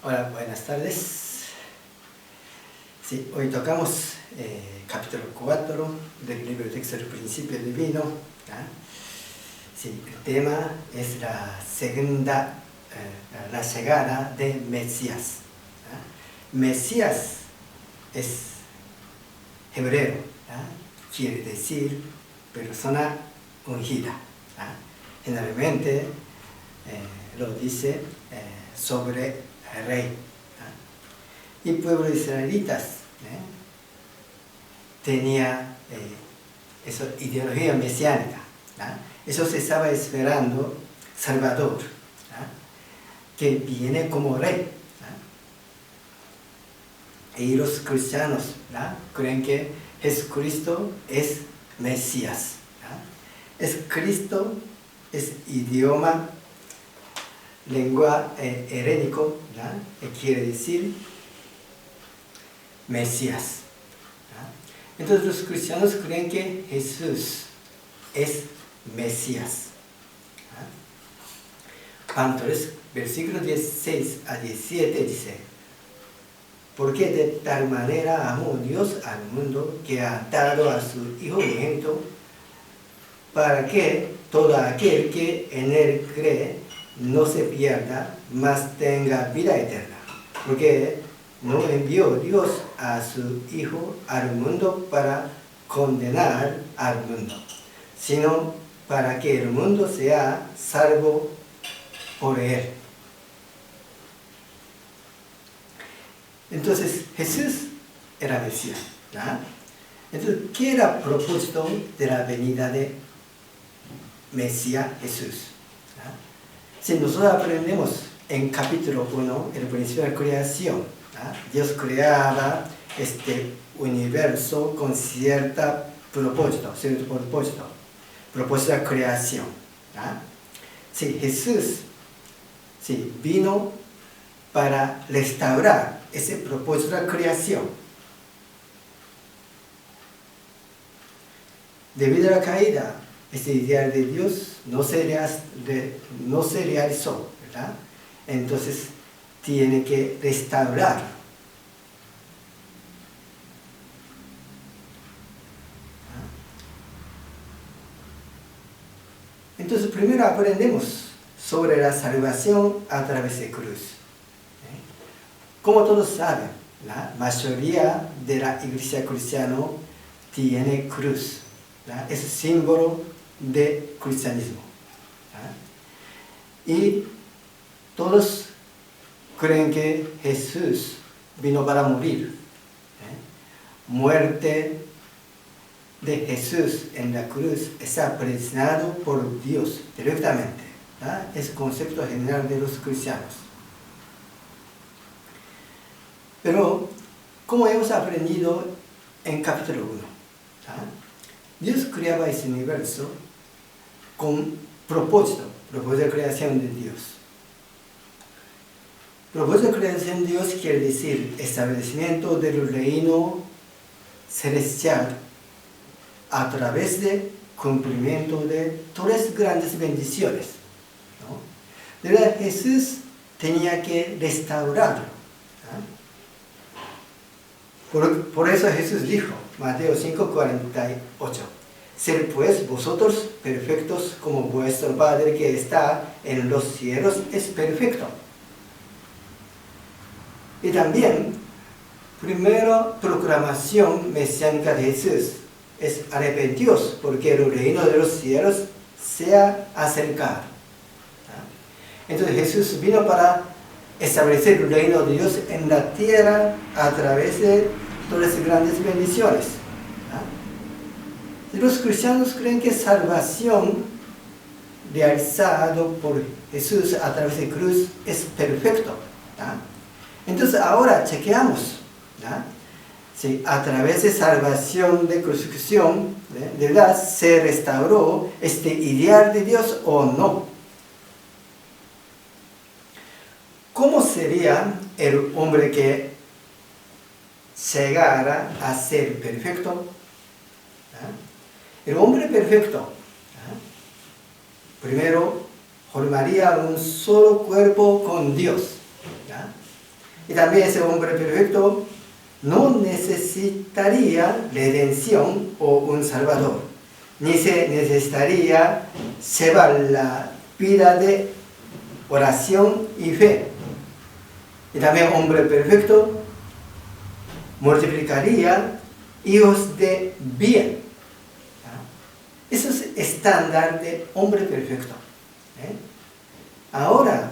Hola, buenas tardes. Sí, hoy tocamos capítulo 4 del libro de texto del Principio Divino. Sí, el tema es la llegada de Mesías. Mesías es hebreo, quiere decir persona ungida. Generalmente lo dice sobre el rey. Y el pueblo israelitas tenía esa ideología mesiánica. Eso se estaba esperando Salvador, que viene como rey. Y los cristianos creen que Jesucristo es Mesías. Es Cristo, es idioma, lengua helénico, que quiere decir Mesías. Entonces los cristianos creen que Jesús es Mesías. Juan 3, versículos 16 a 17 dice: porque de tal manera amó Dios al mundo que ha dado a su Hijo unigénito, para que todo aquel que en él cree no se pierda, mas tenga vida eterna. Porque no envió Dios a su Hijo al mundo para condenar al mundo, sino para que el mundo sea salvo por él. Entonces Jesús era Mesías. Entonces, ¿qué era el propósito de la venida de Mesías Jesús? Si nosotros aprendemos en capítulo 1, el principio de la creación, Dios creaba este universo con cierto propósito de creación. Si Jesús vino para restaurar ese propósito de creación. Debido a la caída, este ideal de Dios no se realizó, ¿verdad? Entonces tiene que restaurar. Entonces primero aprendemos sobre la salvación a través de cruz. Como todos saben, la mayoría de la iglesia cristiana tiene cruz. Es símbolo de cristianismo. Y todos creen que Jesús vino para morir. Muerte de Jesús en la cruz está predestinado por Dios directamente. Es el concepto general de los cristianos. Pero, como hemos aprendido en capítulo 1, Dios creaba ese universo con propósito de creación de Dios. Propósito de creación de Dios quiere decir establecimiento del reino celestial a través de cumplimiento de tres grandes bendiciones. De verdad, Jesús tenía que restaurarlo. Por eso Jesús dijo, Mateo 5:48, sed pues vosotros perfectos como vuestro Padre que está en los cielos es perfecto. Y también, primera proclamación mesiánica de Jesús es arrepentíos porque el reino de los cielos se ha acercado. Entonces Jesús vino para establecer el reino de Dios en la tierra a través de todas las grandes bendiciones. Los cristianos creen que salvación realizada por Jesús a través de cruz es perfecto. Entonces ahora chequeamos. Si a través de salvación de crucifixión, de verdad se restauró este ideal de Dios o no. ¿Cómo sería el hombre que llegara a ser perfecto? El hombre perfecto, primero formaría un solo cuerpo con Dios. Y también ese hombre perfecto no necesitaría redención o un salvador, ni se necesitaría llevar la vida de oración y fe. Y también hombre perfecto multiplicaría hijos de bien. Eso es estándar de hombre perfecto. Ahora,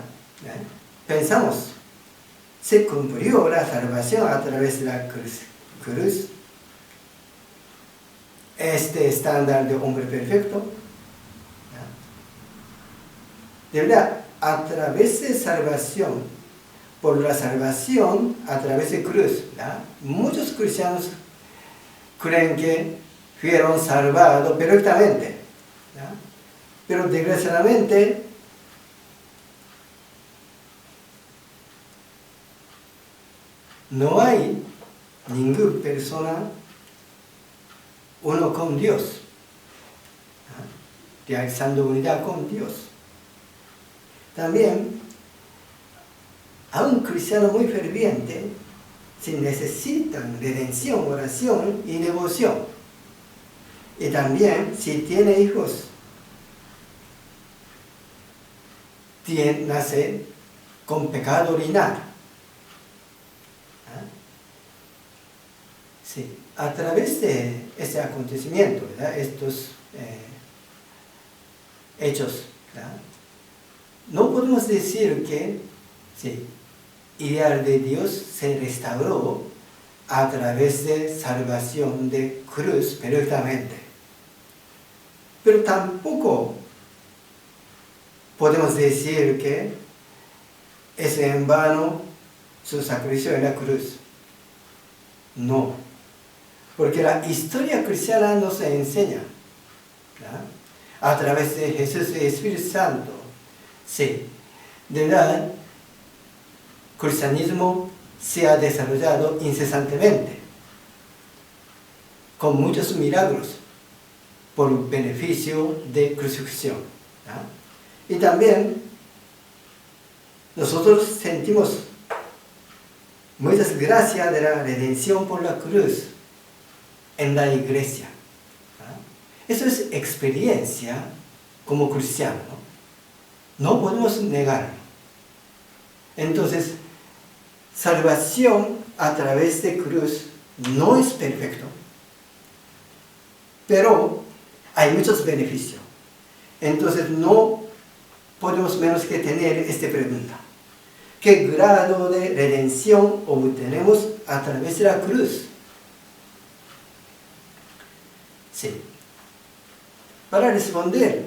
pensamos, se cumplió la salvación a través de la cruz. Este estándar de hombre perfecto, de verdad, a través de salvación, por la salvación a través de cruz, muchos cristianos creen que fueron salvados perfectamente, pero desgraciadamente no hay ninguna persona uno con Dios, realizando unidad con Dios. También, a un cristiano muy ferviente se necesitan redención, oración y devoción. Y también, si tiene hijos, nace con pecado original. Sí, a través de este acontecimiento, estos hechos, no podemos decir que sí, ideal de Dios se restauró a través de salvación de cruz perfectamente. Pero tampoco podemos decir que es en vano su sacrificio en la cruz. No. Porque la historia cristiana nos enseña, a través de Jesús y Espíritu Santo, sí, de verdad, el cristianismo se ha desarrollado incesantemente, con muchos milagros, por beneficio de crucifixión. Y también, nosotros sentimos muchas gracias de la redención por la cruz en la iglesia. Eso es experiencia como cristiano. No podemos negarlo. Entonces, salvación a través de cruz no es perfecto, pero hay muchos beneficios. Entonces, no podemos menos que tener esta pregunta. ¿Qué grado de redención obtenemos a través de la cruz? Sí. Para resolver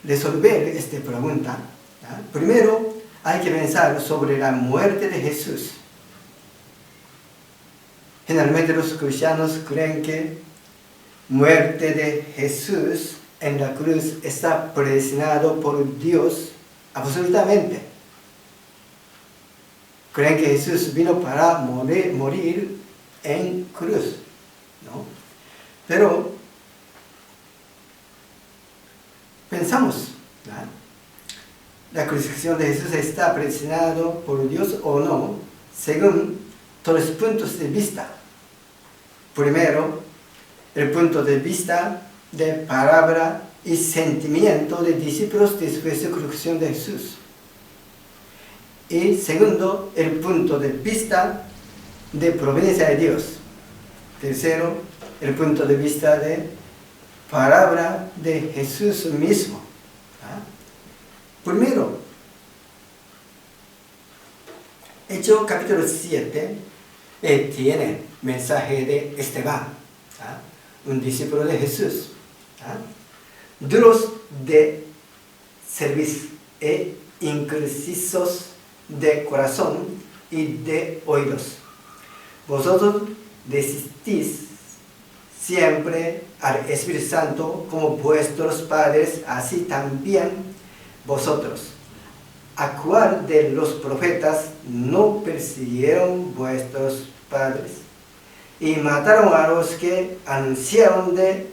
esta pregunta, primero hay que pensar sobre la muerte de Jesús. Generalmente los cristianos creen que muerte de Jesús en la cruz está predestinado por Dios absolutamente. Creen que Jesús vino para morir en cruz, ¿no? Pero pensamos, ¿la crucifixión de Jesús está predestinado por Dios o no? Según todos los puntos de vista. Primero, el punto de vista de palabra y sentimiento de discípulos después de la crucifixión de Jesús. Y segundo, el punto de vista de providencia de Dios. Tercero, el punto de vista de palabra de Jesús mismo. Primero, Hechos capítulo 7 tiene mensaje de Esteban, un discípulo de Jesús. Duros de servicio e incisisos de corazón y de oídos. Vosotros resistís siempre al Espíritu Santo como vuestros padres, así también vosotros. ¿A cuál de los profetas no persiguieron vuestros padres? Y mataron a los que anunciaron de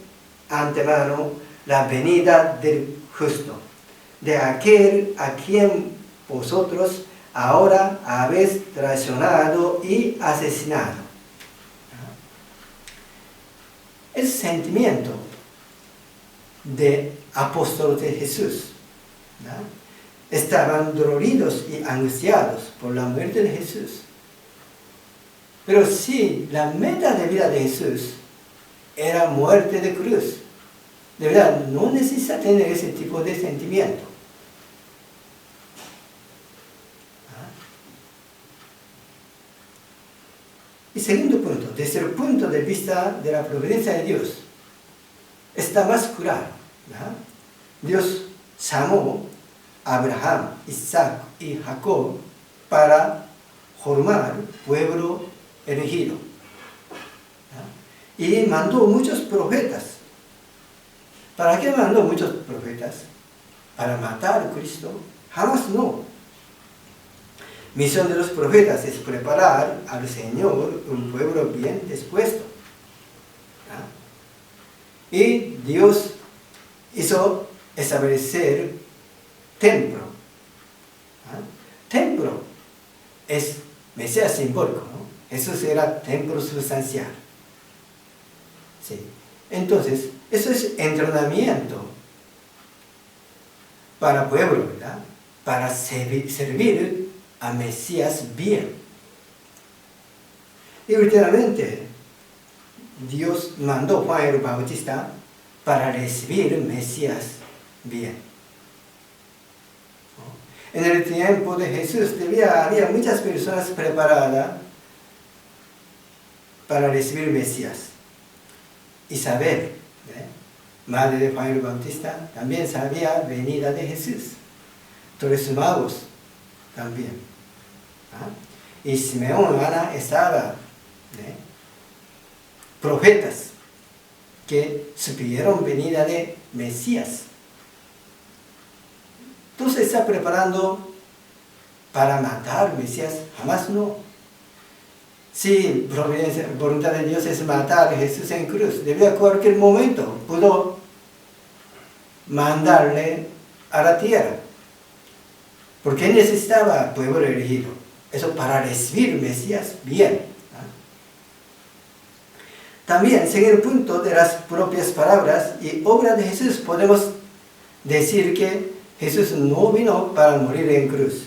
antemano la venida del justo, de aquel a quien vosotros ahora habéis traicionado y asesinado. El sentimiento de apóstoles de Jesús, ¿no? Estaban doloridos y angustiados por la muerte de Jesús. Pero si la meta de vida de Jesús era muerte de cruz, de verdad no necesita tener ese tipo de sentimiento. Y segundo punto, desde el punto de vista de la providencia de Dios, está más claro, ¿no? Dios llamó a Abraham, Isaac y Jacob para formar pueblo elegido, ¿no? Y mandó muchos profetas. ¿Para qué mandó muchos profetas? ¿Para matar a Cristo? Jamás no. Misión de los profetas es preparar al Señor un pueblo bien dispuesto. ¿No? Y Dios hizo establecer templo. ¿No? Templo es Mesías simbólico, ¿no? Jesús era templo sustancial. Sí. Entonces, eso es entrenamiento para pueblo, ¿verdad? Para servir a Mesías bien. Y últimamente, Dios mandó a Juan el Bautista para recibir Mesías bien. En el tiempo de Jesús había muchas personas preparadas para recibir Mesías. Isabel, madre de Juan el Bautista, también sabía la venida de Jesús. Tres magos también. Y Simeón y Ana estaban profetas que supieron venida de Mesías. Entonces está preparando para matar Mesías, jamás no. Si voluntad de Dios es matar a Jesús en cruz, debía cualquier momento pudo mandarle a la tierra. Porque necesitaba pueblo elegido. Eso para recibir Mesías bien. ¿No? También, según el punto de las propias palabras y obra de Jesús, podemos decir que Jesús no vino para morir en cruz.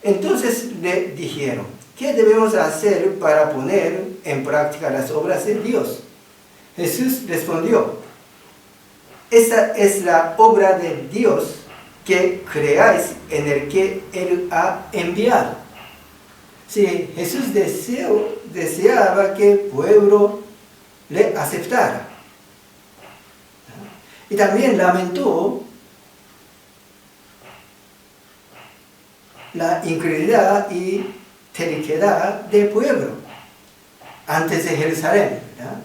Entonces le dijeron, ¿qué debemos hacer para poner en práctica las obras de Dios? Jesús respondió, esta es la obra de Dios, que creáis en el que Él ha enviado. Sí, Jesús deseaba que el pueblo le aceptara. Y también lamentó la incredulidad y terquedad del pueblo antes de Jerusalén, ¿verdad?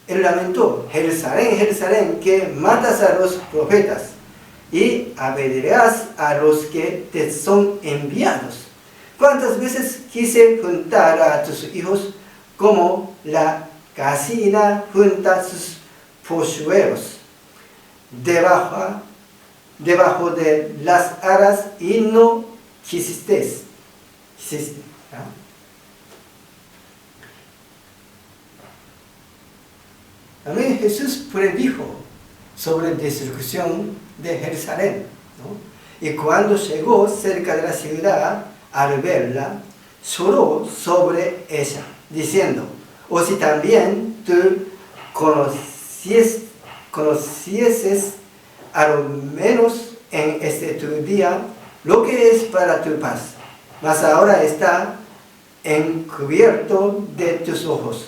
Él lamentó, Jerusalén, Jerusalén, que matas a los profetas y apedreas a los que te son enviados. ¿Cuántas veces quise juntar a tus hijos como la gallina junta sus polluelos debajo de las aras y no quisiste? ¿No? También Jesús predijo sobre la destrucción de Jerusalén, ¿no? Y cuando llegó cerca de la ciudad, al verla, lloró sobre ella, diciendo, o si también tú conocieses a lo menos en este tu día lo que es para tu paz, mas ahora está encubierto de tus ojos,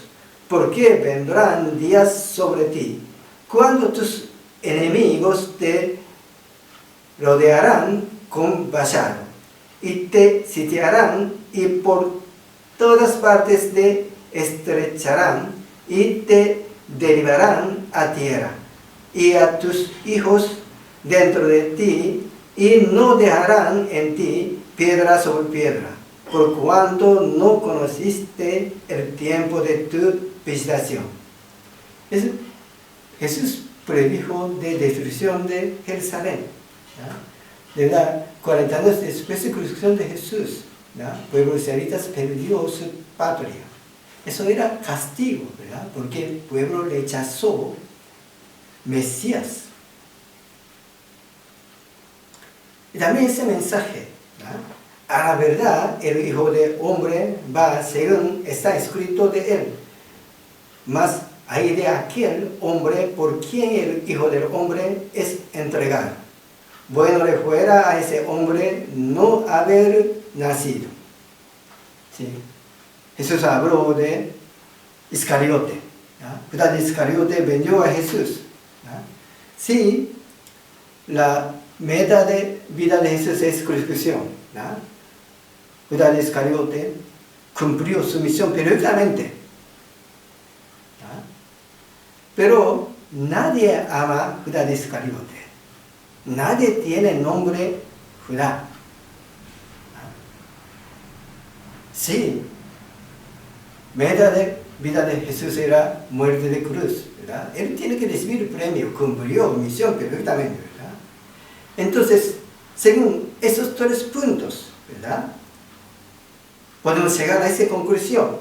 porque vendrán días sobre ti, cuando tus enemigos te rodearán con vallado, y te sitiarán, y por todas partes te estrecharán, y te derivarán a tierra, y a tus hijos dentro de ti, y no dejarán en ti piedra sobre piedra, por cuanto no conociste el tiempo de tu visitación. Jesús predijo de destrucción de Jerusalén. ¿Ya? De verdad, 40 años después de la crucifixión de Jesús, ¿ya? El pueblo israelita perdió su patria. Eso era castigo, ¿verdad? Porque el pueblo rechazó Mesías. Y también ese mensaje, ¿ya? A la verdad, el Hijo del Hombre va según está escrito de él. Mas hay de aquel hombre por quien el Hijo del Hombre es entregado. Bueno le fuera a ese hombre no haber nacido. ¿Sí? Jesús habló de Iscariote. ¿Ya? Judas Iscariote vendió a Jesús. ¿Ya? Sí, la meta de vida de Jesús es crucifixión. ¿Ya? Judas Iscariote cumplió su misión perfectamente. ¿Ya? Pero nadie ama a Judas Iscariote. Nadie tiene nombre Judá. Sí, meta de vida de Jesús era muerte de cruz, ¿verdad? Él tiene que recibir el premio, cumplió misión perfectamente, ¿verdad? Entonces, según esos 3 puntos, ¿verdad? Podemos llegar a esa conclusión.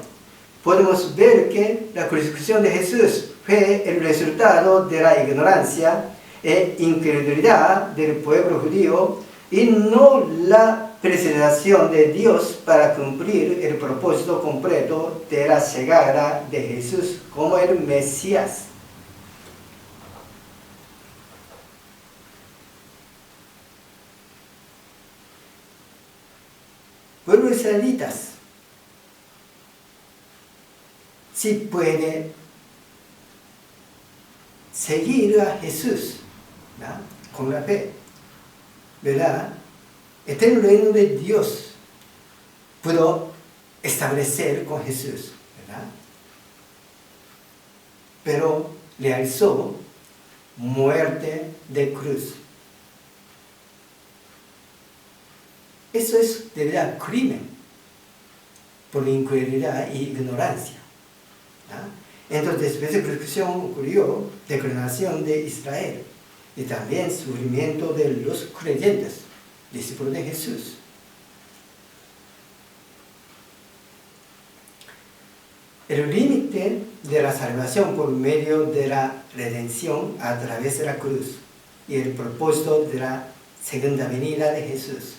Podemos ver que la crucifixión de Jesús fue el resultado de la ignorancia e incredulidad del pueblo judío y no la presentación de Dios para cumplir el propósito completo de la llegada de Jesús como el Mesías. Pueblo israelitas sí puede seguir a Jesús, ¿verdad? Con la fe, ¿verdad? El reino de Dios pudo establecer con Jesús, ¿verdad? Pero realizó muerte de cruz. Eso es de verdad crimen por incredulidad e ignorancia, ¿verdad? Entonces, después de la crucifixión ocurrió declaración de Israel y también sufrimiento de los creyentes, discípulos de Jesús. El límite de la salvación por medio de la redención a través de la cruz y el propósito de la segunda venida de Jesús.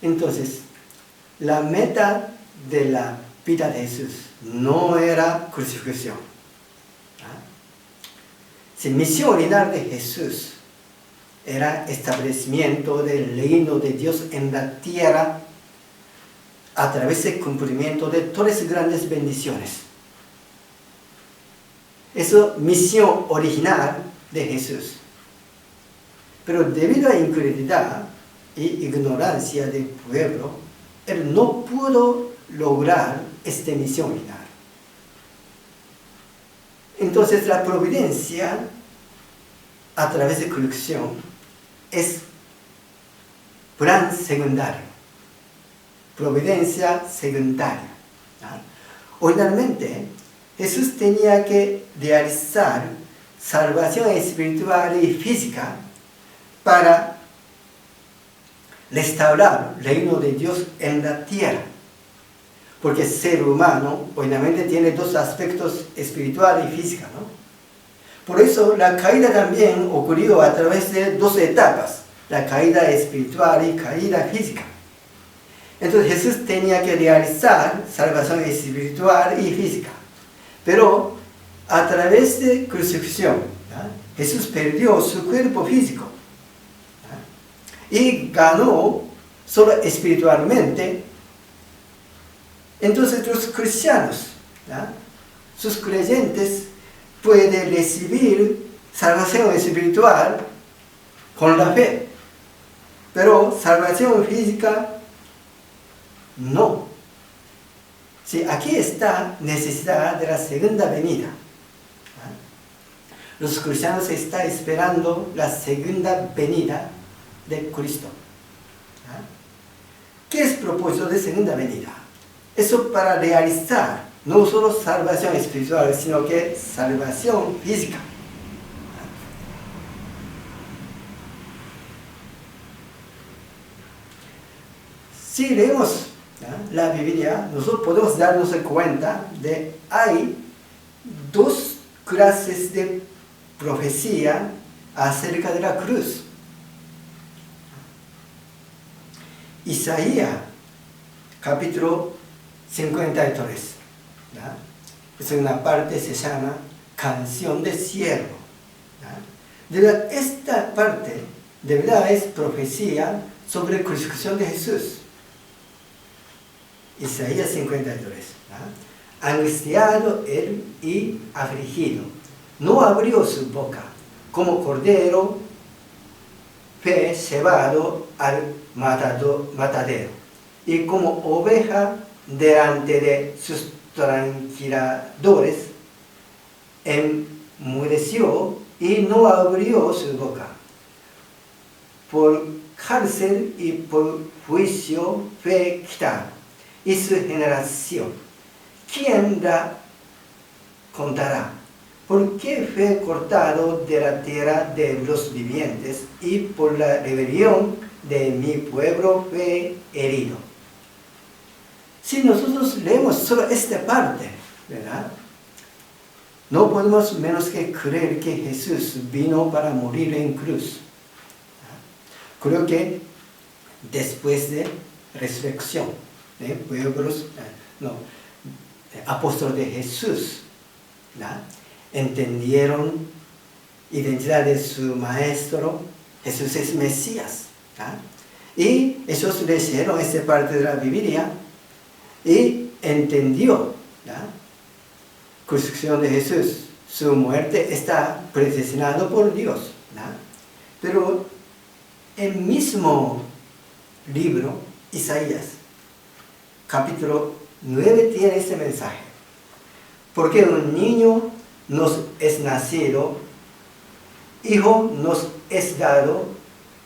Entonces, la meta de la vida de Jesús no era crucifixión. La misión original de Jesús era establecimiento del reino de Dios en la tierra a través del cumplimiento de todas las grandes bendiciones. Esa misión original de Jesús. Pero debido a la incredulidad y ignorancia del pueblo, él no pudo lograr esta misión original. Entonces la providencia a través de crucifixión es plan secundario, providencia secundaria. Originalmente Jesús tenía que realizar salvación espiritual y física para restaurar el reino de Dios en la tierra. Porque el ser humano, obviamente, tiene 2 aspectos, espiritual y física, ¿no? Por eso, la caída también ocurrió a través de 2 etapas. La caída espiritual y caída física. Entonces, Jesús tenía que realizar salvación espiritual y física. Pero, a través de crucifixión, ¿ya? Jesús perdió su cuerpo físico. ¿Ya? Y ganó solo espiritualmente. Entonces los cristianos, ¿ya? Sus creyentes pueden recibir salvación espiritual con la fe, pero salvación física no. Sí, aquí está necesidad de la segunda venida. ¿Ya? Los cristianos están esperando la segunda venida de Cristo. ¿Ya? ¿Qué es el propósito de segunda venida? Eso para realizar no solo salvación espiritual, sino que salvación física. si leemos la Biblia, nosotros podemos darnos cuenta de hay dos clases de profecía acerca de la cruz. Isaías, capítulo 53. Es una parte se llama Canción de Siervo. De verdad, esta parte de verdad es profecía sobre la crucifixión de Jesús. Isaías 53. Angustiado él y afligido, no abrió su boca, como cordero fue llevado al matadero, y como oveja delante de sus tranquiladores, enmudeció y no abrió su boca. Por cárcel y por juicio fue quitado, y su generación, ¿quién la contará? Porque fue cortado de la tierra de los vivientes, y por la rebelión de mi pueblo fue herido. Si nosotros leemos solo esta parte, ¿verdad?, no podemos menos que creer que Jesús vino para morir en cruz. Creo que después de resurrección, pueblos, apóstoles de Jesús, entendieron identidad de su maestro, Jesús es Mesías. Y ellos leyeron esta parte de la Biblia y entendió la crucifixión de Jesús. Su muerte está predestinada por Dios. Pero el mismo libro, Isaías, capítulo 9, tiene este mensaje. Porque un niño nos es nacido, hijo nos es dado,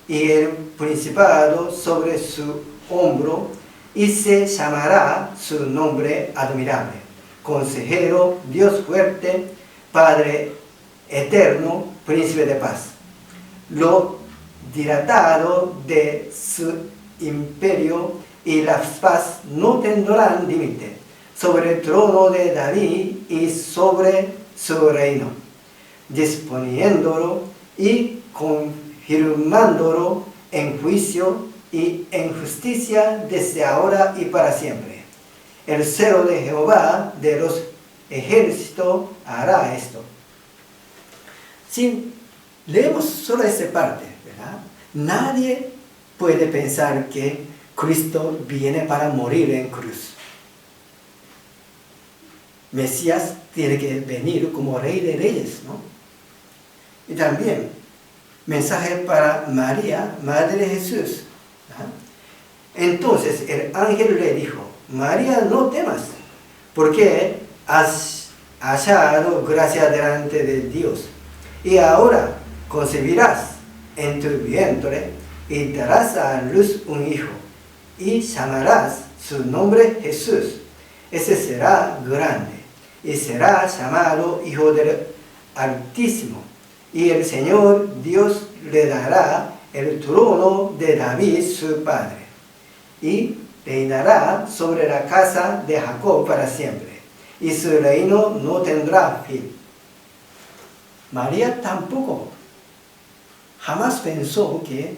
y el principado sobre su hombro, y se llamará su nombre admirable, consejero, Dios fuerte, Padre eterno, príncipe de paz. Lo dilatado de su imperio y la paz no tendrán límite sobre el trono de David y sobre su reino, disponiéndolo y confirmándolo en juicio y en justicia desde ahora y para siempre. El celo de Jehová de los ejércitos hará esto. Si leemos solo esta parte, ¿verdad?, nadie puede pensar que Cristo viene para morir en cruz. Mesías tiene que venir como Rey de Reyes, ¿no? Y también, mensaje para María, Madre de Jesús. Entonces el ángel le dijo: María, no temas, porque has hallado gracia delante de Dios. Y ahora concebirás en tu vientre y darás a luz un hijo, y llamarás su nombre Jesús. Ese será grande y será llamado Hijo del Altísimo. Y el Señor Dios le dará el trono de David su padre, y reinará sobre la casa de Jacob para siempre, y su reino no tendrá fin. María tampoco jamás pensó que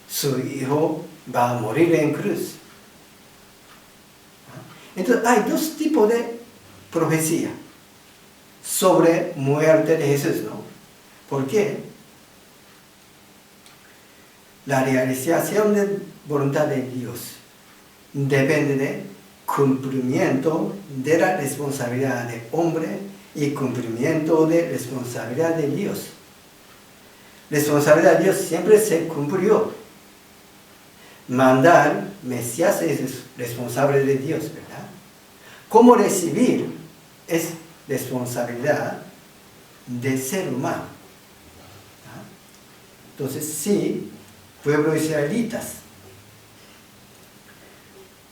su hijo va a morir en cruz. Entonces hay dos tipos de profecía sobre muerte de Jesús, ¿no? ¿Por qué? La realización de voluntad de Dios depende de cumplimiento de la responsabilidad del hombre y cumplimiento de responsabilidad de Dios. Responsabilidad de Dios siempre se cumplió. Mandar Mesías es responsable de Dios, ¿verdad? Cómo recibir es responsabilidad del ser humano. Entonces, sí, pueblos israelitas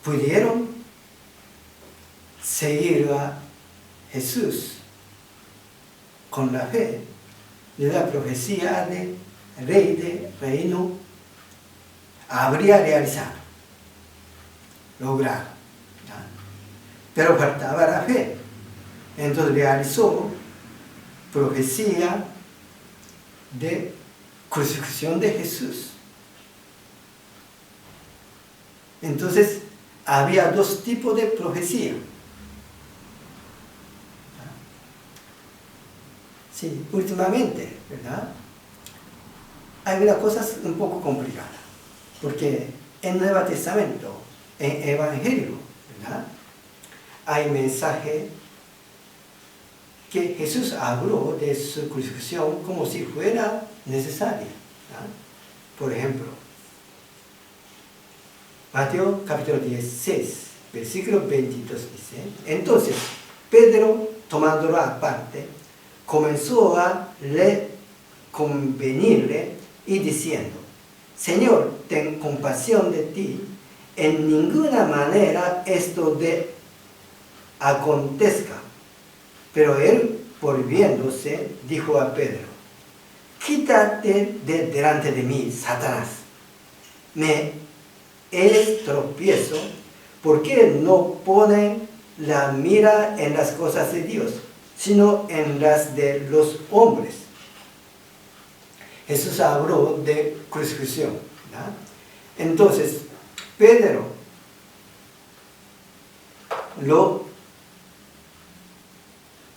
pudieron seguir a Jesús con la fe de la profecía de rey de reino habría realizado. lograr. ¿Ya? Pero faltaba la fe. Entonces realizó profecía de crucifixión de Jesús. Entonces había dos tipos de profecía. Sí, últimamente, ¿verdad? Hay unas cosas un poco complicadas, porque en el Nuevo Testamento, en Evangelio, ¿verdad? Hay mensaje que Jesús habló de su crucifixión como si fuera necesaria. ¿Ya? Por ejemplo, Mateo capítulo 16, versículo 22 dice: entonces Pedro, tomándolo aparte, comenzó a convenirle y diciendo: Señor, ten compasión de ti, en ninguna manera esto acontezca. Pero él, volviéndose, dijo a Pedro: quítate de delante de mí, Satanás. Me es tropiezo porque no pone la mira en las cosas de Dios, sino en las de los hombres. Jesús habló de crucifixión, ¿verdad? Entonces, Pedro lo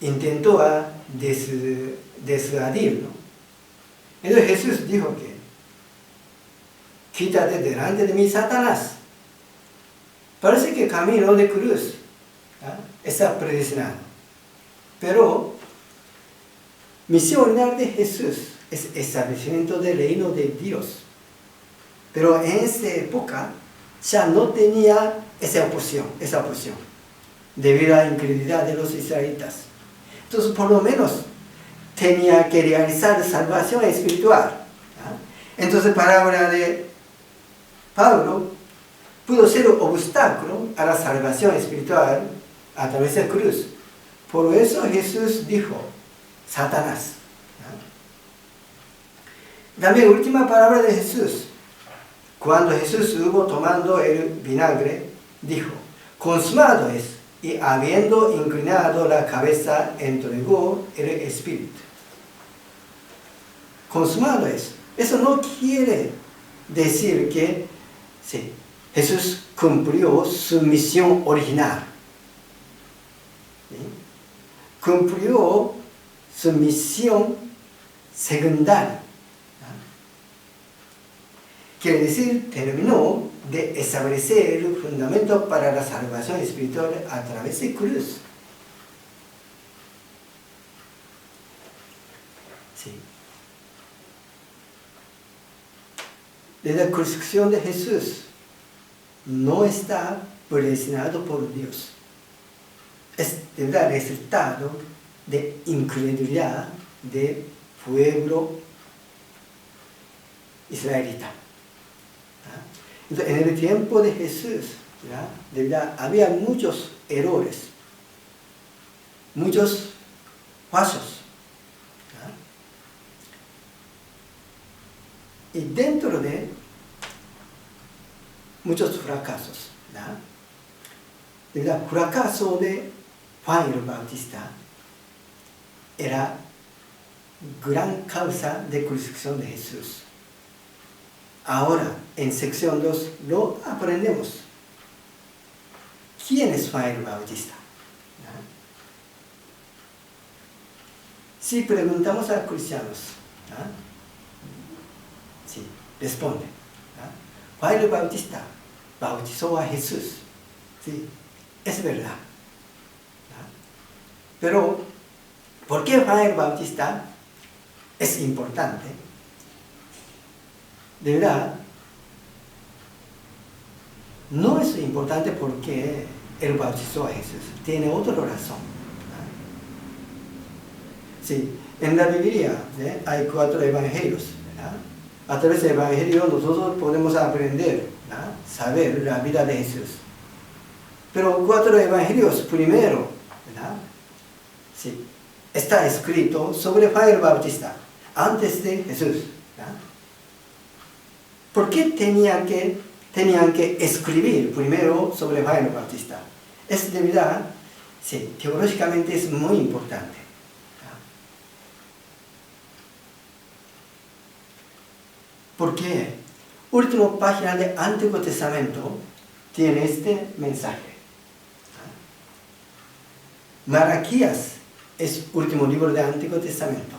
intentó disuadirlo. Entonces Jesús dijo que: quítate delante de mí, Satanás. Parece que el camino de cruz, ¿verdad?, está predestinado. Pero misión original de Jesús es establecimiento del reino de Dios. Pero en esa época ya no tenía esa opción, debido a la incredulidad de los israelitas. Entonces, por lo menos, tenía que realizar salvación espiritual. ¿Ya? Entonces, palabra de Pablo pudo ser un obstáculo a la salvación espiritual a través de la cruz. Por eso Jesús dijo: Satanás. ¿Ya? También, última palabra de Jesús. Cuando Jesús estuvo tomando el vinagre, dijo: consumado es. Y habiendo inclinado la cabeza, entregó el espíritu. Consumado es. Eso no quiere decir que sí, Jesús cumplió su misión original. ¿Sí? Cumplió su misión secundaria. Quiere decir, terminó de establecer el fundamento para la salvación espiritual a través de cruz. Sí. La crucifixión de Jesús no está predestinado por Dios. Es el resultado de incredulidad del pueblo israelita. Entonces, en el tiempo de Jesús, ¿ya?, de verdad, había muchos errores, muchos fallos. ¿Ya? Y dentro de muchos fracasos, ¿ya?, de verdad, el fracaso de Juan el Bautista era gran causa de crucifixión de Jesús. Ahora, en sección 2, lo aprendemos. ¿Quién es Juan el Bautista? ¿Ya? Si preguntamos a los cristianos, ¿ya?, sí, responde. ¿Ya? Juan el Bautista bautizó a Jesús. Sí, es verdad. ¿Ya? Pero, ¿por qué Juan el Bautista es importante? De verdad, no es importante porque él bautizó a Jesús. Tiene otra razón. Sí, en la Biblia, ¿eh?, hay 4 evangelios, ¿verdad? A través del evangelio nosotros podemos aprender, ¿verdad?, saber la vida de Jesús. Pero 4 evangelios primero, ¿verdad?, sí, está escrito sobre Juan el Bautista, antes de Jesús. ¿Verdad? ¿Por qué tenía que tenían que escribir primero sobre Juan el Bautista. Es de verdad, sí, teológicamente es muy importante. Porque última página del Antiguo Testamento tiene este mensaje. Malaquías es último libro del Antiguo Testamento.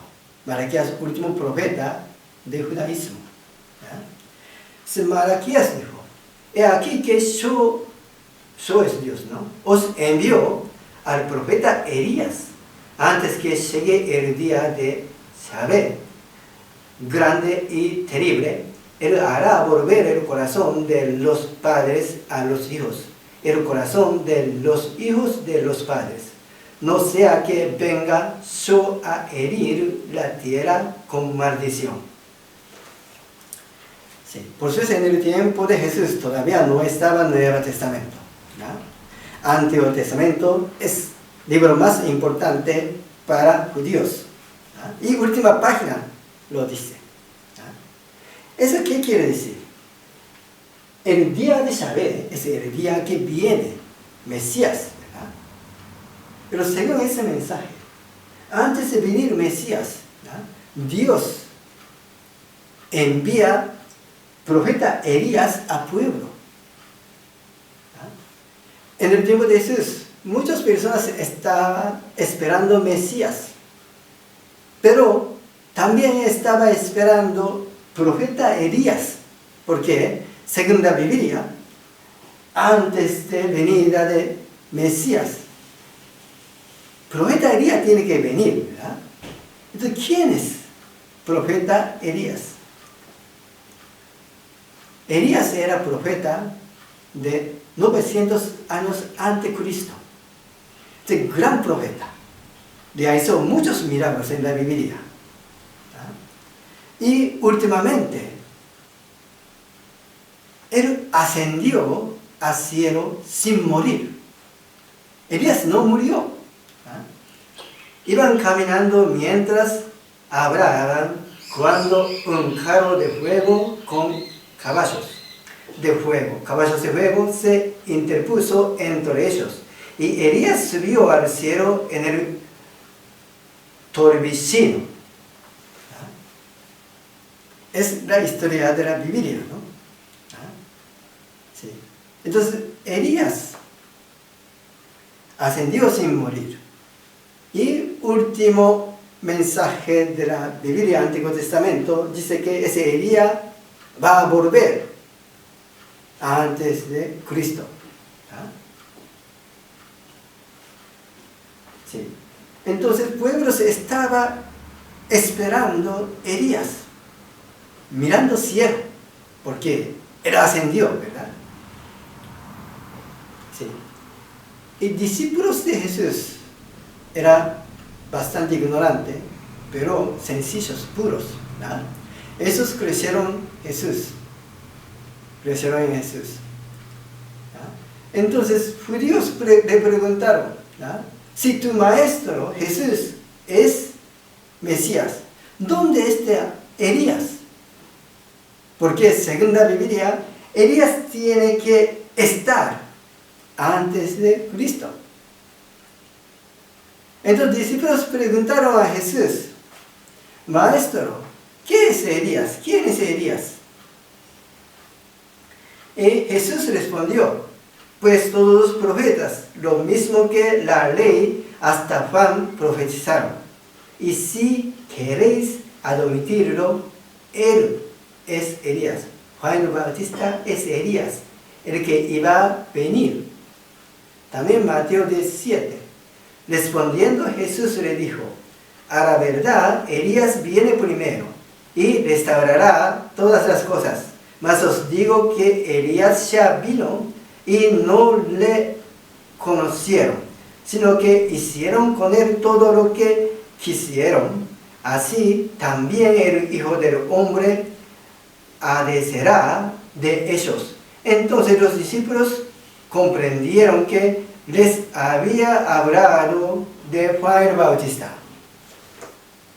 Malaquías es último profeta del judaísmo. Malaquías dijo, he aquí que yo es Dios, ¿no? Os envió al profeta Elías antes que llegue el día de Yahvé, grande y terrible. Él hará volver el corazón de los padres a los hijos, el corazón de los hijos de los padres, no sea que venga yo a herir la tierra con maldición. Sí, por eso en el tiempo de Jesús todavía no estaba el Nuevo Testamento. Antiguo Testamento es el libro más importante para judíos. Y última página lo dice. ¿Eso qué quiere decir? El día de Yahvé es el día que viene, Mesías, ¿verdad? Pero según ese mensaje, antes de venir Mesías, ¿verdad?, Dios envía profeta Elías a pueblo. ¿Verdad? En el tiempo de Jesús, muchas personas estaban esperando Mesías, pero también estaba esperando profeta Elías, porque según la Biblia, antes de venida de Mesías, profeta Elías tiene que venir, ¿verdad? Entonces, ¿quién es profeta Elías? Elías era profeta de 900 años antes de Cristo. Es gran profeta. Realizó muchos milagros en la Biblia. Y últimamente, él ascendió al cielo sin morir. Elías no murió. Iban caminando mientras hablaban cuando un carro de fuego con caballos de fuego se interpuso entre ellos. Y Elías subió al cielo en el torbellino. Es la historia de la Biblia, ¿no? Sí. Entonces, Elías ascendió sin morir. Y último mensaje de la Biblia Antiguo Testamento dice que ese Elías va a volver antes de Cristo. Sí. Entonces, el pueblo se estaba esperando Elías, mirando cielo, porque él ascendió, ¿verdad? Sí. Y discípulos de Jesús eran bastante ignorantes, pero sencillos, puros, ¿verdad? Esos crecieron en Jesús. ¿Verdad? Entonces, judíos le preguntaron, ¿verdad?, si tu maestro Jesús es Mesías, ¿dónde está Elías? Porque según la Biblia, Elías tiene que estar antes de Cristo. Entonces los discípulos preguntaron a Jesús, Maestro, ¿qué es Elías? ¿Quién es Elías? Y Jesús respondió, pues todos los profetas, lo mismo que la ley, hasta Juan profetizaron. Y si queréis admitirlo, él es Elías. Juan el Bautista es Elías, el que iba a venir. También Mateo 17. Respondiendo Jesús le dijo, a la verdad, Elías viene primero y restaurará todas las cosas. Mas os digo que Elías ya vino y no le conocieron, sino que hicieron con él todo lo que quisieron. Así también el Hijo del Hombre padecerá de ellos. Entonces los discípulos comprendieron que les había hablado de Juan el Bautista.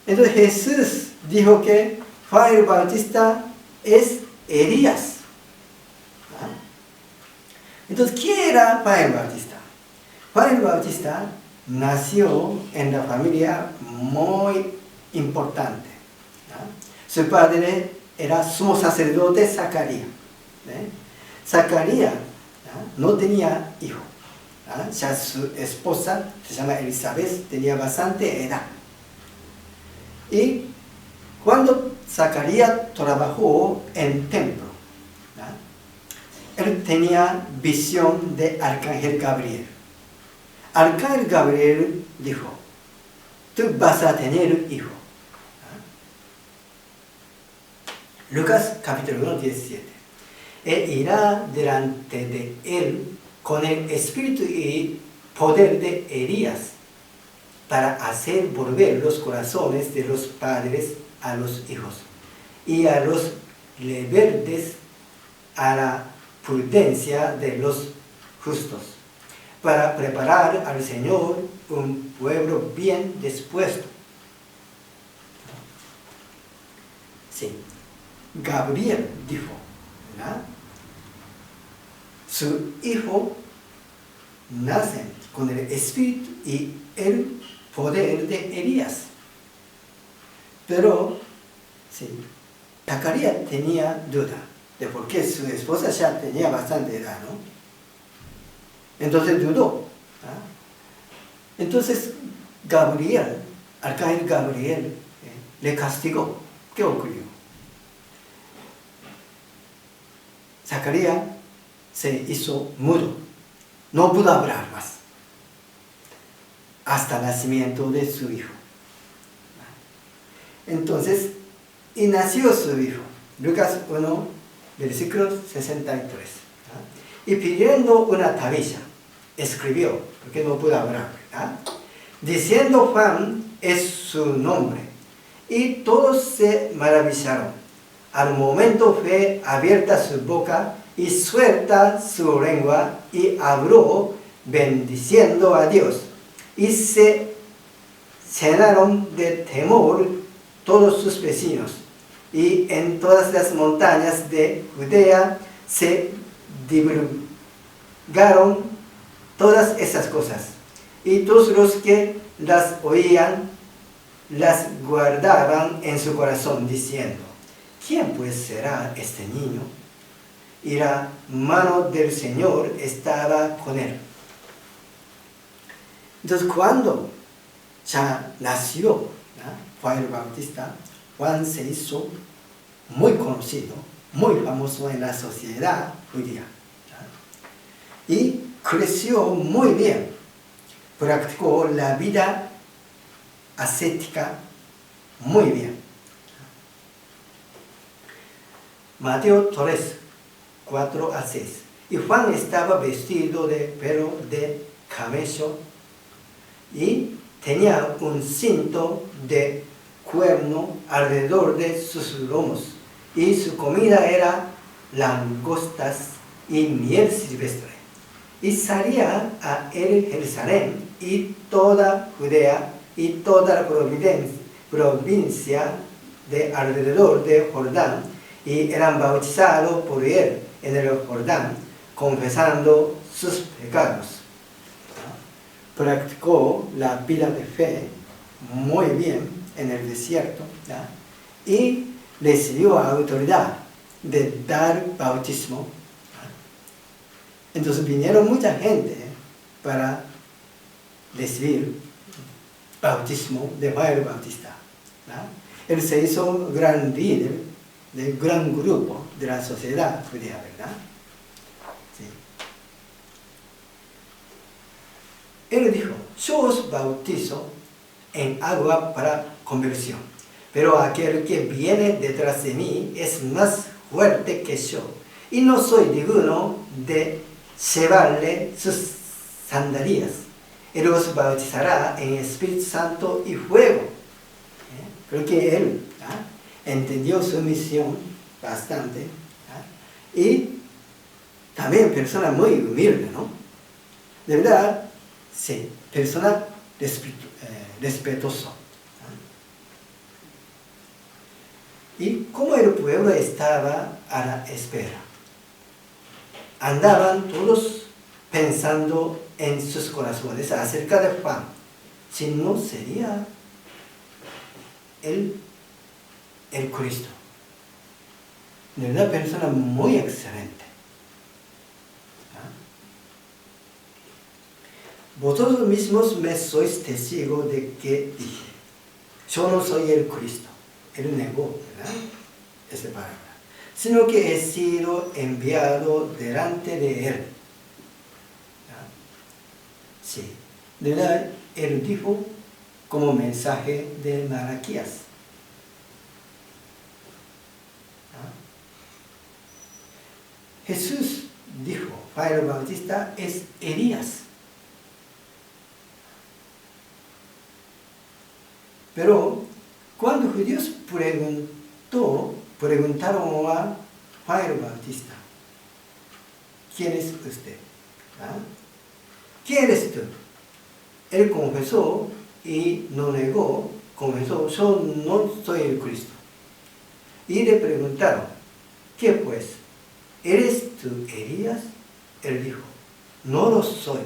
Entonces Jesús dijo que Juan el Bautista es Elías. Entonces, ¿quién era Juan el Bautista? Juan el Bautista nació en la familia muy importante, ¿no? Su padre era sumo sacerdote Zacarías. Zacarías no tenía hijo. Ya su esposa, se llama Elizabeth, tenía bastante edad. Y cuando Zacarías trabajó en el templo, él tenía visión de Arcángel Gabriel. Arcángel Gabriel dijo, tú vas a tener hijo. Lucas capítulo 1, 17. Él irá delante de él con el espíritu y poder de Elías para hacer volver los corazones de los padres a los hijos y a los rebeldes a la prudencia de los justos, para preparar al Señor un pueblo bien dispuesto. Sí, Gabriel dijo, ¿verdad? Su hijo nace con el espíritu y el poder de Elías. Pero, sí, Zacarías tenía duda de por qué su esposa ya tenía bastante edad, ¿no? Entonces dudó. Entonces Gabriel, Arcángel Gabriel, le castigó. ¿Qué ocurrió? Zacarías se hizo mudo, no pudo hablar más hasta el nacimiento de su hijo. Entonces, y nació su hijo, Lucas 1, versículo 63. Y pidiendo una tablilla, escribió, porque no pudo hablar, ¿verdad? Diciendo Juan es su nombre. Y todos se maravillaron. Al momento fue abierta su boca y suelta su lengua y habló bendiciendo a Dios. Y se llenaron de temor todos sus vecinos. Y en todas las montañas de Judea se divulgaron todas esas cosas. Y todos los que las oían las guardaban en su corazón, diciendo, ¿quién pues será este niño? Y la mano del Señor estaba con él. Entonces, cuando ya nació, ¿no?, Juan el Bautista, Juan se hizo muy conocido, muy famoso en la sociedad judía, ¿no? Y creció muy bien, practicó la vida ascética muy bien. Mateo 3, 4 a 6. Y Juan estaba vestido de pelo de camello y tenía un cinto de cuerno alrededor de sus lomos, y su comida era langostas y miel silvestre. Y salía a él Jerusalén y toda Judea y toda la provincia de alrededor de Jordán, y eran bautizados por él en el Jordán, confesando sus pecados. Practicó la vida de fe muy bien en el desierto, ¿ya?, y recibió autoridad de dar bautismo. Entonces vinieron mucha gente para recibir bautismo de Juan el Bautista, ¿ya? Él se hizo gran líder del gran grupo de la sociedad judía, ¿verdad? Sí. Él dijo, yo os bautizo en agua para conversión, pero aquel que viene detrás de mí es más fuerte que yo, y no soy digno de llevarle sus sandalias. Él os bautizará en Espíritu Santo y fuego. Creo que él entendió su misión bastante, y también persona muy humilde, ¿no? De verdad, sí, persona respetuoso. Y como el pueblo estaba a la espera, andaban todos pensando en sus corazones acerca de Juan, si no sería el Cristo. De una persona muy excelente. Vosotros mismos me sois testigos de que dije, yo no soy el Cristo. Él negó, ¿verdad? Esa palabra. Sino que he sido enviado delante de él. Sí. De verdad, él dijo como mensaje de Malaquías. Jesús dijo, Juan el Bautista es Elías. Pero cuando los judíos preguntaron a Juan el Bautista, ¿quién es usted? ¿Quién eres tú? Él confesó y no negó, confesó, yo no soy el Cristo. Y le preguntaron, ¿qué pues? ¿Eres tú Elías? Él dijo, no lo soy.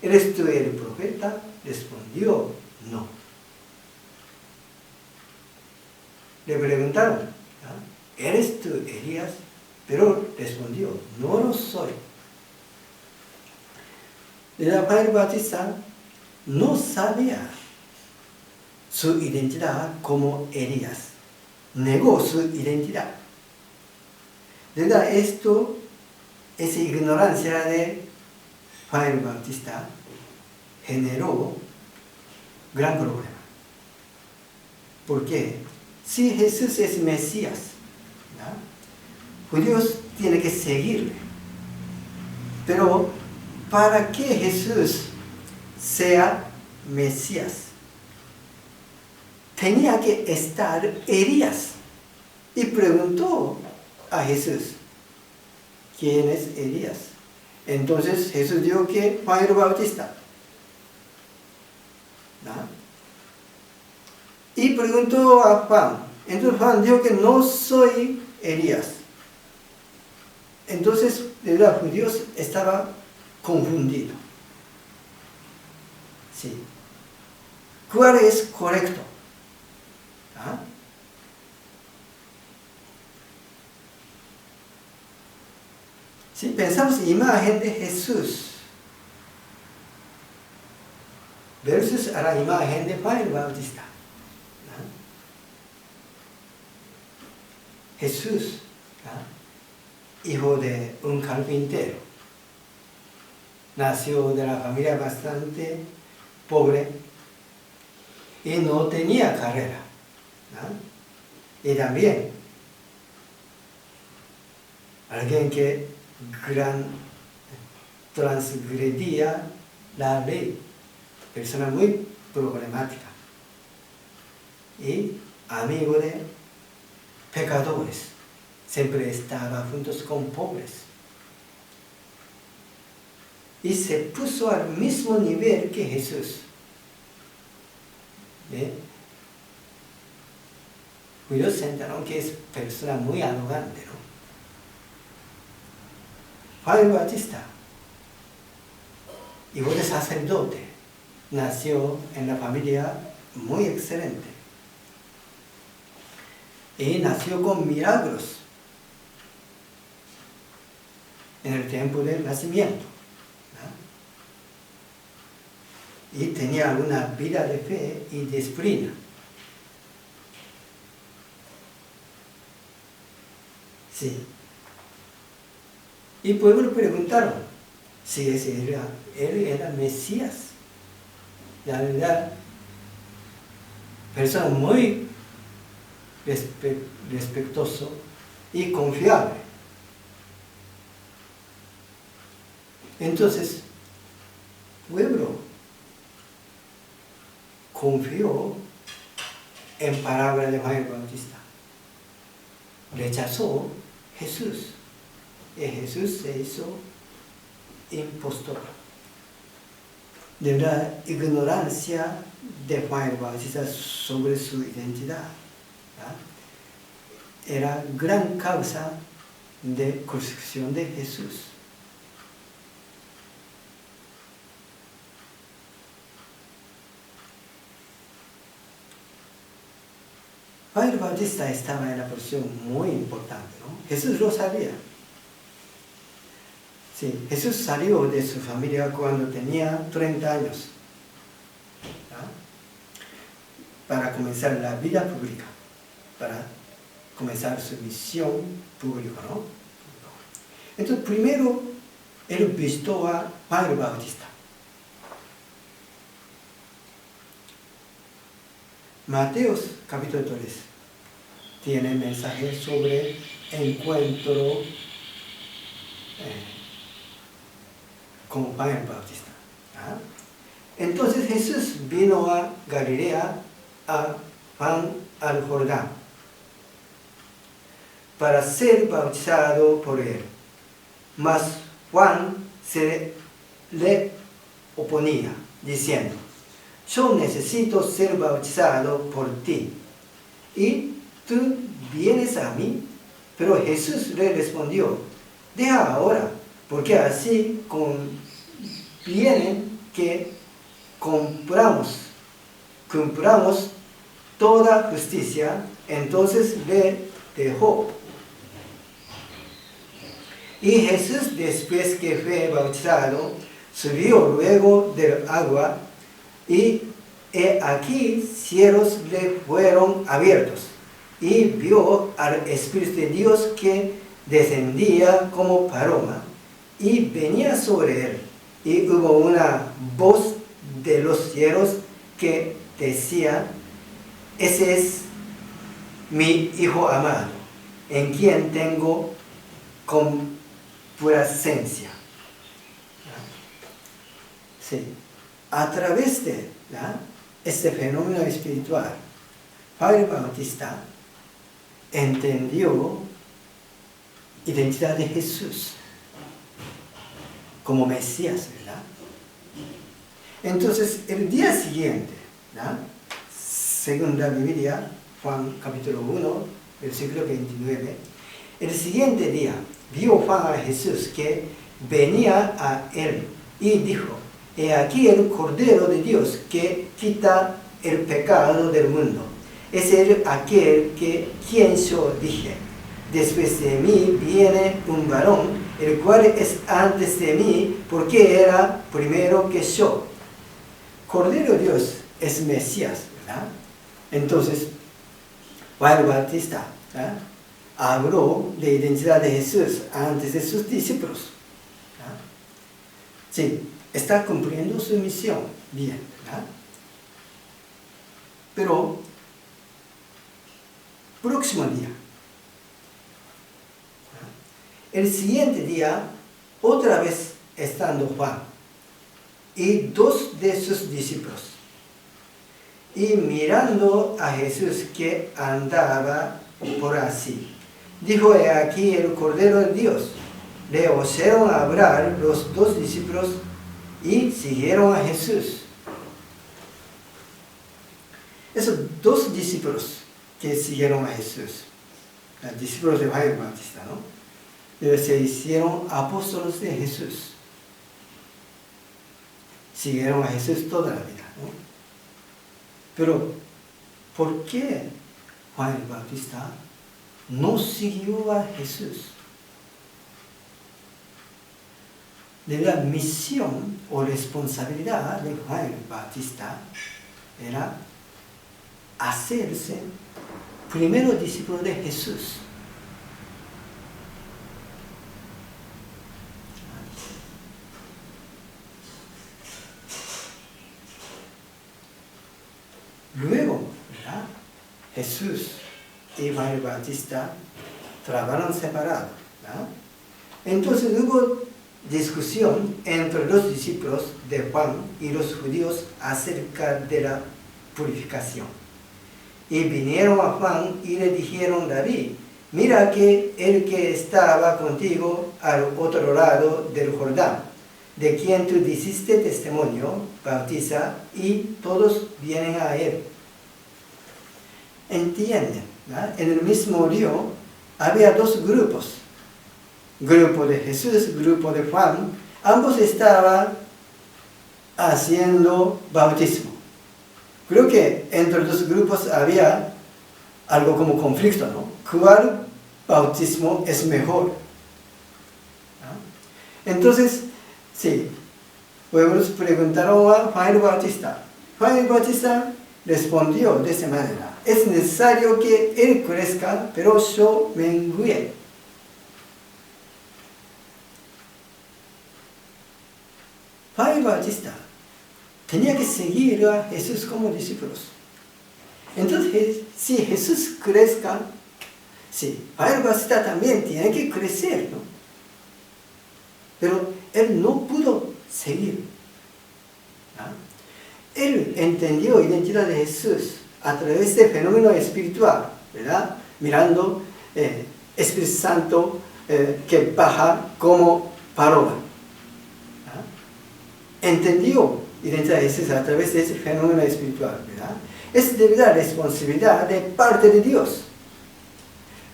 ¿Eres tú el profeta? Respondió, no. Le preguntaron, ¿eres tú Elías? Pero respondió, no lo soy. Juan el Bautista no sabía su identidad como Elías. Negó su identidad. De verdad, esa ignorancia de Juan el Bautista generó gran problema. ¿Por qué? Si Jesús es Mesías, judíos tienen que seguirle. Pero para que Jesús sea Mesías, tenía que estar Elías. Y preguntó a Jesús, ¿quién es Elías? Entonces Jesús dijo que Juan el Bautista. Y preguntó a Juan. Entonces Juan dijo que no soy Elías. Entonces, de verdad, los judíos estaban confundidos. Sí. ¿Cuál es correcto? Si pensamos en imagen de Jesús versus a la imagen de Juan el Bautista. Jesús, hijo de un carpintero, nació de la familia bastante pobre y no tenía carrera. Y también alguien que transgredía la ley, persona muy problemática y amigo de pecadores, siempre estaba juntos con pobres y se puso al mismo nivel que Jesús. Ellos sentaron que es persona muy arrogante, ¿no? Juan el Bautista, hijo de sacerdote, nació en la familia muy excelente y nació con milagros en el tiempo del nacimiento, y tenía una vida de fe y disciplina. Sí. Y pues me preguntaron si él era Mesías. La verdad, persona muy respetuoso y confiable. Entonces, pueblo confió en palabra de Juan el Bautista. Rechazó Jesús. Y Jesús se hizo impostor. De la ignorancia de Juan el Bautista sobre su identidad era gran causa de crucifixión de Jesús. Bautista estaba en una posición muy importante, ¿no? Jesús lo sabía. Sí, Jesús salió de su familia cuando tenía 30 años, ¿no? Para comenzar la vida pública, para comenzar su misión pública, ¿no? Entonces, primero, él visitó a Juan el Bautista. Mateos capítulo 3 tiene mensaje sobre encuentro con Juan el Bautista. ¿Ah? Entonces Jesús vino a Galilea, a Juan al Jordán, para ser bautizado por él. Mas Juan se le oponía, diciendo: yo necesito ser bautizado por ti, y tú vienes a mí. Pero Jesús le respondió: deja ahora, porque así conviene que cumplamos toda justicia. Entonces le dejó. Y Jesús, después que fue bautizado, subió luego del agua, y aquí cielos le fueron abiertos, y vio al Espíritu de Dios que descendía como paloma y venía sobre él. Y hubo una voz de los cielos que decía: ese es mi Hijo amado, en quien tengo complacencia. Sí. A través de este fenómeno espiritual, Juan el Bautista entendió la identidad de Jesús como Mesías, ¿verdad? Entonces, el día siguiente, ¿verdad?, según la Biblia, Juan capítulo 1, versículo 29, el siguiente día vio Juan a Jesús que venía a él y dijo: he aquí el Cordero de Dios que quita el pecado del mundo. Es él aquel quien yo dije: después de mí viene un varón, el cual es antes de mí, porque era primero que yo. Cordero de Dios es Mesías, ¿verdad? Entonces, Juan el Bautista, ¿verdad?, habló de la identidad de Jesús antes de sus discípulos, ¿verdad? Sí, está cumpliendo su misión bien, ¿verdad? Pero, próximo día, el siguiente día, otra vez estando Juan y dos de sus discípulos, y mirando a Jesús que andaba por así, dijo: he aquí el Cordero de Dios. Le oyeron hablar los dos discípulos y siguieron a Jesús. Esos dos discípulos que siguieron a Jesús, los discípulos de Juan el Bautista, ¿no?, se hicieron apóstoles de Jesús. Siguieron a Jesús toda la vida, ¿no? Pero, ¿por qué Juan el Bautista no siguió a Jesús? La misión o responsabilidad de Juan el Bautista era hacerse primero discípulo de Jesús. Luego, ¿verdad?, Jesús y Juan el Bautista trabajaron separados, ¿verdad? Entonces hubo discusión entre los discípulos de Juan y los judíos acerca de la purificación. Y vinieron a Juan y le dijeron: David, mira que el que estaba contigo al otro lado del Jordán, de quien tú diste testimonio, bautiza, y todos vienen a él. ¿Entienden? ¿No? En el mismo río había dos grupos. Grupo de Jesús, grupo de Juan. Ambos estaban haciendo bautismo. Creo que entre los grupos había algo como conflicto, ¿no? ¿Cuál bautismo es mejor? ¿No? Entonces, sí, pueblos preguntaron a Juan el Bautista. Juan el Bautista respondió de esta manera: es necesario que él crezca, pero yo mengue. Juan el Bautista tenía que seguir a Jesús como discípulos. Entonces, si Jesús crezca, sí, Juan el Bautista también tiene que crecer, ¿no? Pero él no pudo seguir. ¿No? Él entendió la identidad de Jesús a través del fenómeno espiritual, ¿verdad? Mirando Espíritu Santo que baja como paloma. Entendió la identidad de Jesús a través de ese fenómeno espiritual, ¿verdad? Es de verdad responsabilidad de parte de Dios.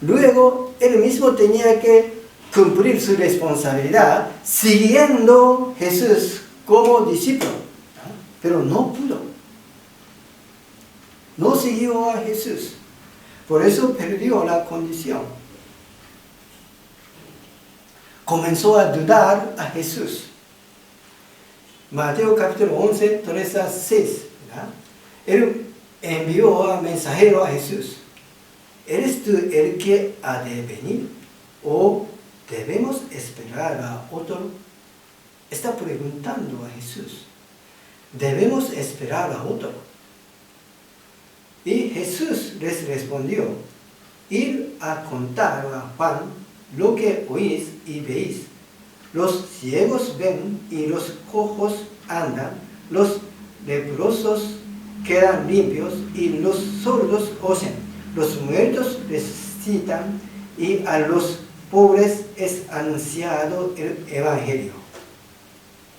Luego, él mismo tenía que cumplir su responsabilidad siguiendo a Jesús como discípulo, ¿no? Pero no pudo. No siguió a Jesús. Por eso perdió la condición. Comenzó a dudar a Jesús. Mateo capítulo 11, 3 a 6. ¿Verdad? Él envió a mensajero a Jesús. ¿Eres tú el que ha de venir? ¿O debemos esperar a otro? Está preguntando a Jesús. ¿Debemos esperar a otro? Y Jesús les respondió: id a contar a Juan lo que oís y veis. Los ciegos ven y los cojos andan, los leprosos quedan limpios y los sordos oyen, los muertos resucitan y a los pobres es anunciado el Evangelio.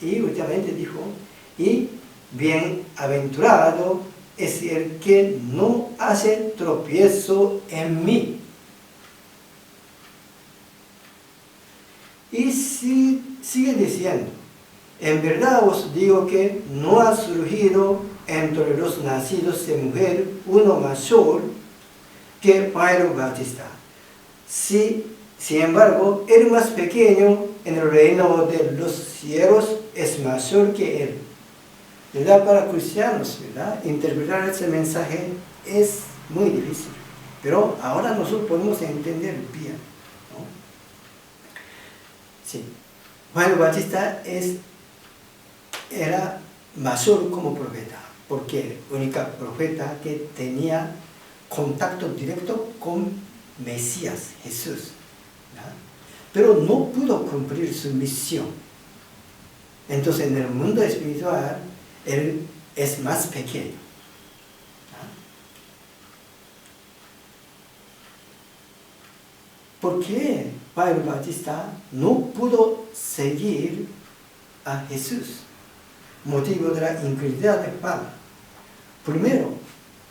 Y últimamente dijo: y bienaventurado es el que no hace tropiezo en mí. Y sigue diciendo: en verdad os digo que no ha surgido entre los nacidos de mujer uno mayor que Juan el Bautista. Sin embargo, el más pequeño en el reino de los cielos es mayor que él. ¿Verdad? Para cristianos, ¿verdad? Interpretar ese mensaje es muy difícil. Pero ahora nosotros podemos entender bien, ¿no? Sí. Juan el Bautista era mayor como profeta, porque el único profeta que tenía contacto directo con Mesías, Jesús, ¿verdad? Pero no pudo cumplir su misión. Entonces, en el mundo espiritual, él es más pequeño. ¿Por qué Juan el Bautista no pudo seguir a Jesús? Motivo de la incredulidad de Juan. Primero,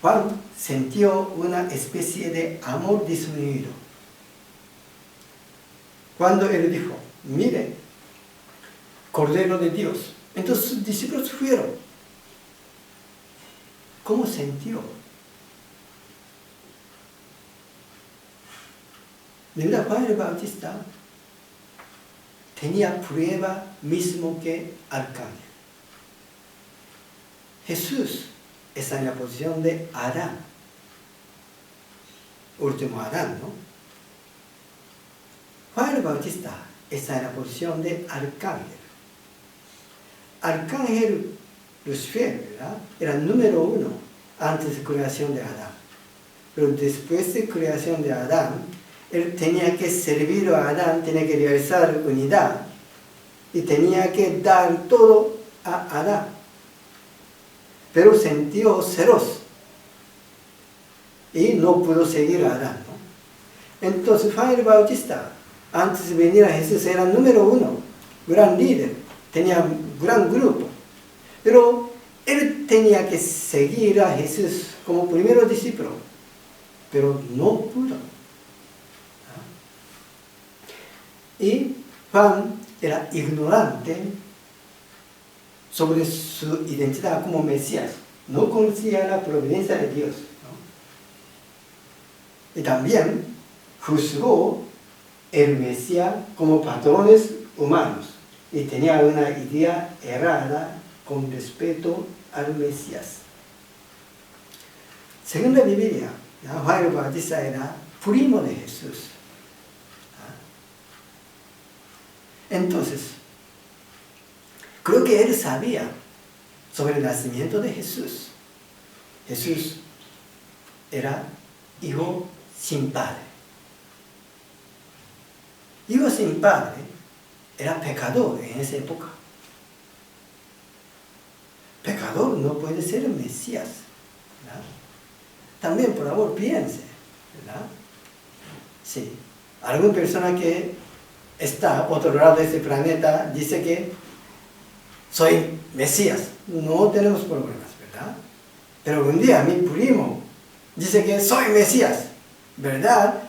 Juan sintió una especie de amor disminuido. Cuando él dijo: mire, Cordero de Dios. Entonces sus discípulos fueron. ¿Cómo sintió? De verdad, Juan el Bautista tenía prueba mismo que arcángel. Jesús está en la posición de Adán, último Adán, ¿no? Juan el Bautista está en la posición de arcángel. Arcángel Lucifer, ¿verdad? Era el número 1 antes de la creación de Adán. Pero después de la creación de Adán, él tenía que servir a Adán, tenía que realizar unidad y tenía que dar todo a Adán. Pero sintió celos y no pudo seguir a Adán, ¿no? Entonces Juan el Bautista, antes de venir a Jesús, era el número 1, gran líder, tenía un gran grupo. Pero él tenía que seguir a Jesús como primer discípulo, pero no pudo. Y Juan era ignorante sobre su identidad como Mesías. No conocía la providencia de Dios, ¿no? Y también juzgó el Mesías como patrones humanos y tenía una idea errada con respecto al Mesías. Según la Biblia, Juan el Bautista era primo de Jesús. Entonces, creo que él sabía sobre el nacimiento de Jesús. Jesús era hijo sin padre. Hijo sin padre era pecador en esa época. Pecador no puede ser el Mesías, ¿verdad? También, por favor, piense, ¿verdad? Sí, alguna persona que está a otro lado de este planeta dice que soy Mesías. No tenemos problemas, ¿verdad? Pero un día mi primo dice que soy Mesías, ¿verdad?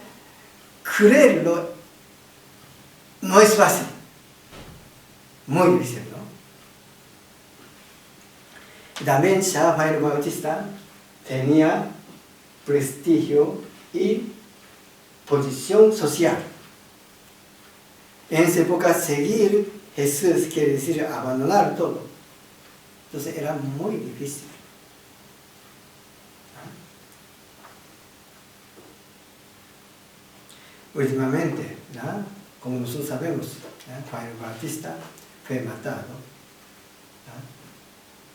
Creerlo no es fácil. Muy difícil, ¿no? También Juan el Bautista tenía prestigio y posición social. En esa época seguir Jesús quiere decir abandonar todo. Entonces era muy difícil. Últimamente, ¿no? Como nosotros sabemos, ¿no? Juan el Bautista fue matado, ¿no?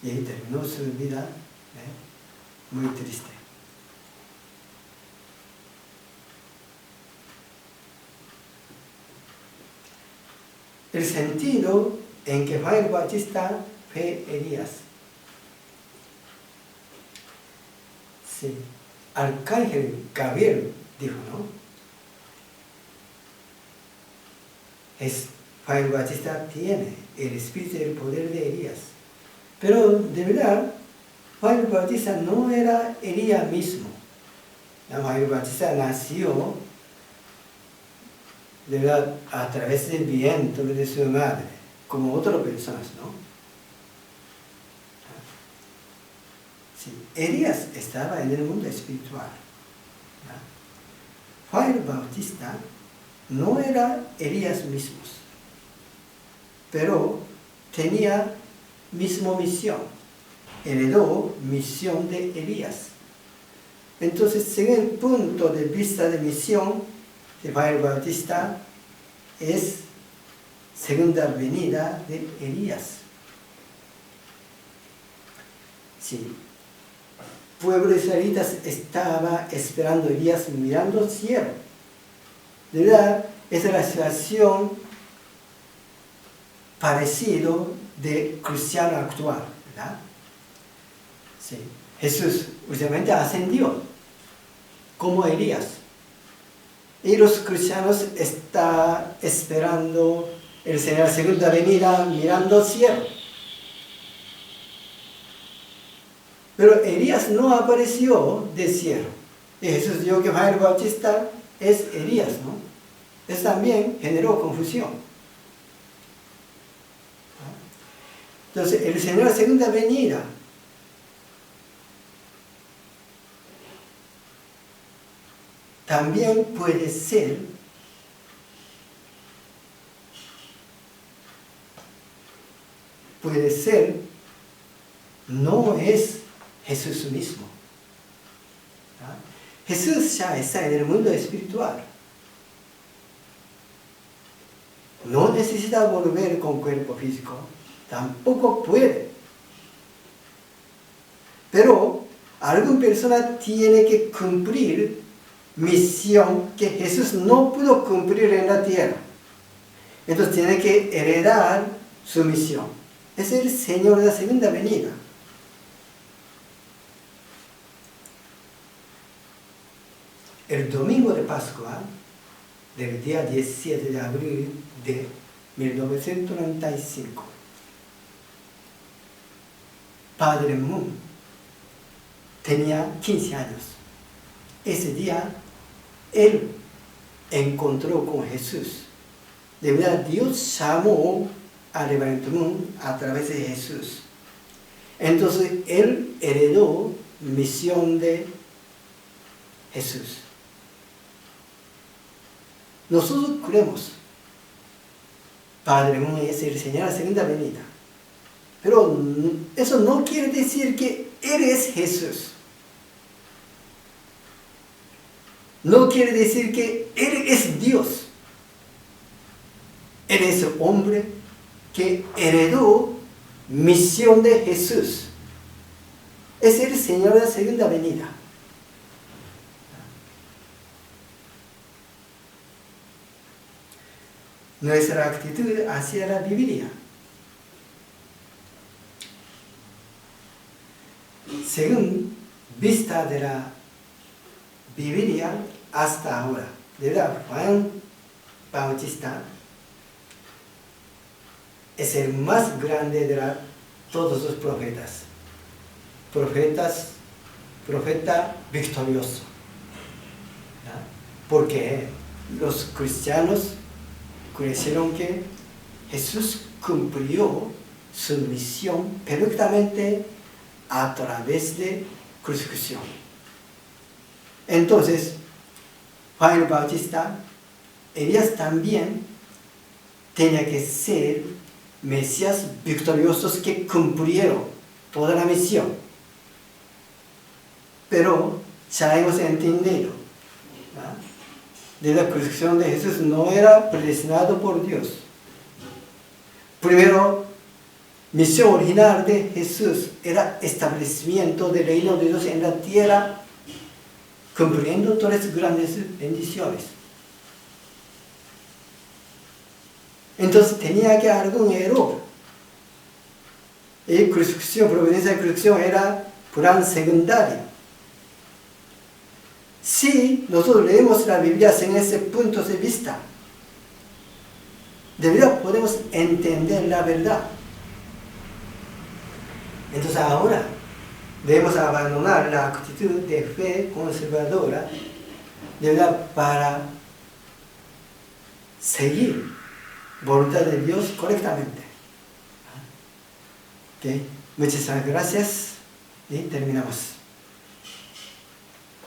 Y ahí terminó su vida, ¿no? Muy triste. El sentido en que Juan el Bautista fue Elías. Sí, Arcángel Gabriel dijo, ¿no? Juan el Bautista tiene el espíritu y el poder de Elías. Pero de verdad, Juan el Bautista no era Elías mismo. Juan el Bautista nació de verdad a través del viento de su madre, como otras personas, ¿no? Sí, Elías estaba en el mundo espiritual, ¿no? Juan el Bautista no era Elías mismos, pero tenía misma misión, heredó misión de Elías. Entonces, según el punto de vista de misión de Juan el Bautista, es segunda venida de Elías. Sí. El pueblo israelita estaba esperando a Elías mirando al cielo. De verdad, esa es la situación parecida de cristiano actual, ¿verdad? Sí. Jesús últimamente ascendió como Elías. Y los cristianos están esperando el Señor segunda venida mirando al cielo. Pero Elías no apareció del cielo. Y Jesús dijo que Juan el Bautista es Elías, ¿no? Eso también generó confusión. Entonces, el Señor segunda venida también puede ser no es Jesús mismo. Jesús ya está en el mundo espiritual. No necesita volver con cuerpo físico, tampoco puede. Pero alguna persona tiene que cumplir misión que Jesús no pudo cumplir en la tierra. Entonces tiene que heredar su misión. Es el Señor de la segunda venida. El domingo de Pascua, del día 17 de abril de 1995, Padre Moon tenía 15 años. Ese día, él encontró con Jesús. De verdad, Dios llamó a Reverendo Moon a través de Jesús. Entonces, él heredó misión de Jesús. nosotros creemos, Padre es el Señor a la segunda venida. Pero eso no quiere decir que Él es Jesús. No quiere decir que Él es Dios. Él es hombre que heredó misión de Jesús. Es el Señor de la segunda venida. Nuestra actitud hacia la Biblia. Según vista de la Biblia hasta ahora, de la Juan Bautista es el más grande de todos los profetas. Profeta victorioso. ¿Ya? Porque los cristianos creyeron que Jesús cumplió su misión perfectamente a través de crucifixión. Entonces, Juan el Bautista, Elías también tenía que ser Mesías victoriosos que cumplieron toda la misión. Pero ya hemos entendido, ¿no? De la crucifixión de Jesús no era predestinado por Dios. Primero, misión original de Jesús era establecimiento del reino de Dios en la tierra, cumpliendo todas las grandes bendiciones. Entonces tenía que haber algún error. Y crucifixión, providencia de crucifixión era plan secundario. Si nosotros leemos la Biblia en ese punto de vista, de verdad podemos entender la verdad. Entonces ahora debemos abandonar la actitud de fe conservadora, de verdad, para seguir voluntad de Dios correctamente. ¿Okay? Muchas gracias y terminamos.